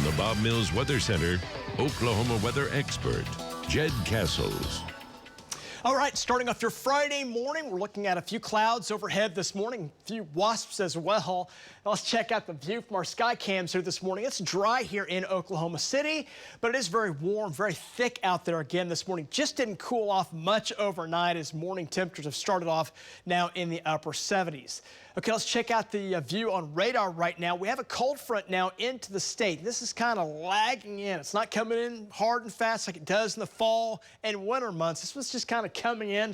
the Bob Mills Weather Center, Oklahoma weather expert, Jed Castles. All right, starting off your Friday morning, we're looking at a few clouds overhead this morning, a few wasps as well. Now let's check out the view from our sky cams here this morning. It's dry here in Oklahoma City, but it is very warm, very thick out there again this morning. Just didn't cool off much overnight as morning temperatures have started off now in the upper 70s. Okay, let's check out the view on radar right now. We have a cold front now into the state. This is kind of lagging in. It's not coming in hard and fast like it does in the fall and winter months. This was just kind of coming in,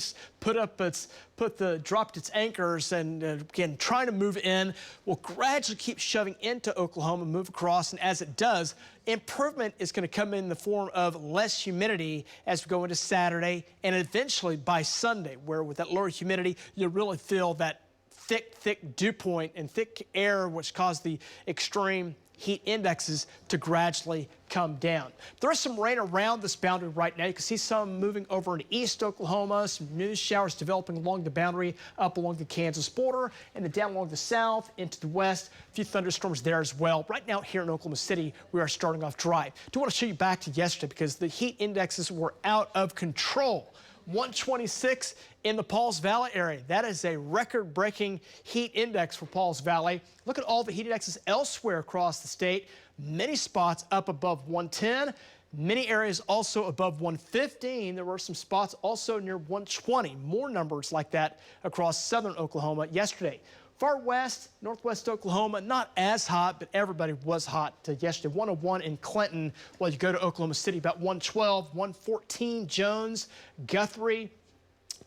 dropped its anchors, and again, trying to move in. Will gradually keep shoving into Oklahoma, move across, and as it does, improvement is going to come in the form of less humidity as we go into Saturday and eventually by Sunday, where with that lower humidity, you really feel that thick dew point and thick air, which caused the extreme heat indexes to gradually come down. There is some rain around this boundary right now. You can see some moving over into east Oklahoma, some news showers developing along the boundary up along the Kansas border, and then down along the south into the west. A few thunderstorms there as well. Right now here in Oklahoma City, we are starting off dry. I do want to show you back to yesterday because the heat indexes were out of control. 126 in the Pauls Valley area. That is a record-breaking heat index for Pauls Valley. Look at all the heat indexes elsewhere across the state. Many spots up above 110. Many areas also above 115. There were some spots also near 120. More numbers like that across southern Oklahoma yesterday. Far west, northwest Oklahoma, not as hot, but everybody was hot yesterday. 101 in Clinton, while you go to Oklahoma City, about 112, 114 Jones, Guthrie,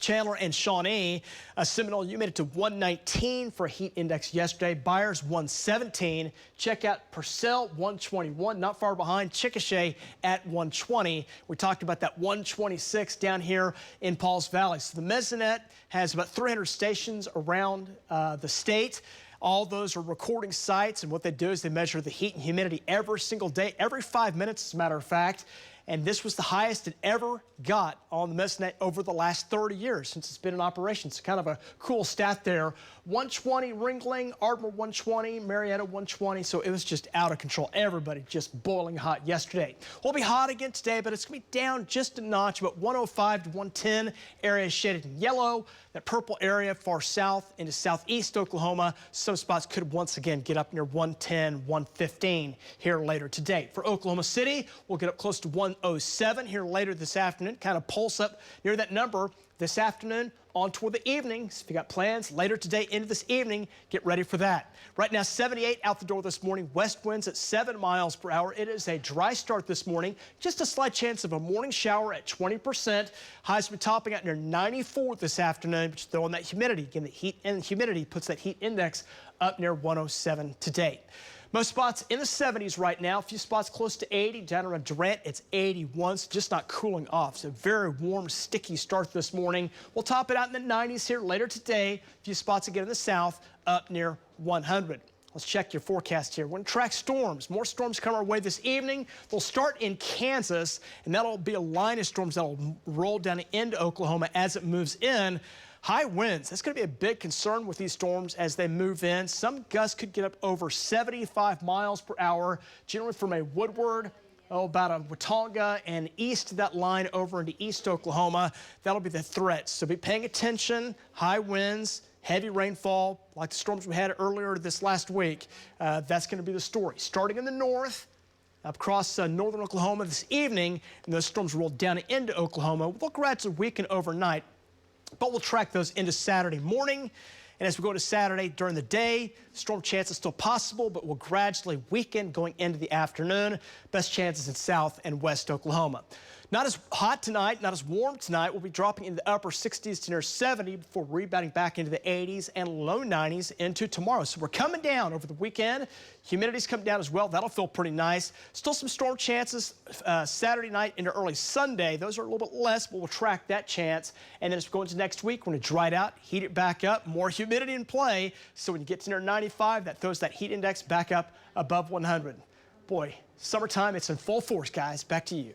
Chandler, and Shawnee. Seminole, you made it to 119 for a heat index yesterday. Byers, 117. Check out Purcell, 121, not far behind. Chickasha at 120. We talked about that 126 down here in Pauls Valley. So the Mesonet has about 300 stations around the state. All those are recording sites, and what they do is they measure the heat and humidity every single day, every 5 minutes, as a matter of fact. And this was the highest it ever got on the Mesonet over the last 30 years since it's been in operation. It's kind of a cool stat there. 120 Ringling, Ardmore 120, Marietta 120. So it was just out of control. Everybody just boiling hot yesterday. We'll be hot again today, but it's going to be down just a notch, about 105 to 110. Areas shaded in yellow. That purple area far south into southeast Oklahoma. Some spots could once again get up near 110, 115 here later today. For Oklahoma City, we'll get up close to 107 here later this afternoon. Kind of pulse up near that number this afternoon on toward the evening. So if you got plans later today into this evening, get ready for that. Right now, 78 out the door this morning. West winds at 7 miles per hour. It is a dry start this morning. Just a slight chance of a morning shower at 20%. Highs will be topping out near 94 this afternoon. But you throw in that humidity. Again, the heat and humidity puts that heat index up near 107 today. Most spots in the 70s right now. A few spots close to 80. Down around Durant, it's 81. So just not cooling off. So very warm, sticky start this morning. We'll top it out in the 90s here later today. A few spots again in the south, up near 100. Let's check your forecast here. We're going to track storms. More storms come our way this evening. They'll start in Kansas, and that'll be a line of storms that'll roll down into Oklahoma as it moves in. High winds, that's going to be a big concern with these storms as they move in. Some gusts could get up over 75 miles per hour, generally from a Woodward, about a Watonga and east of that line over into east Oklahoma. That'll be the threat. So be paying attention. High winds, heavy rainfall, like the storms we had earlier this last week. That's going to be the story. Starting in the north, up across northern Oklahoma this evening, and those storms roll down into Oklahoma. They'll gradually weaken overnight, but we'll track those into Saturday morning. And as we go to Saturday during the day, storm chances still possible, but will gradually weaken going into the afternoon. Best chances in south and west Oklahoma. Not as hot tonight, not as warm tonight. We'll be dropping in the upper 60s to near 70 before rebounding back into the 80s and low 90s into tomorrow. So we're coming down over the weekend. Humidity's come down as well. That'll feel pretty nice. Still some storm chances Saturday night into early Sunday. Those are a little bit less, but we'll track that chance. And then as we go into next week, we're going to dry it out, heat it back up, more humidity in play. So when you get to near 95, that throws that heat index back up above 100. Boy, summertime, it's in full force, guys. Back to you.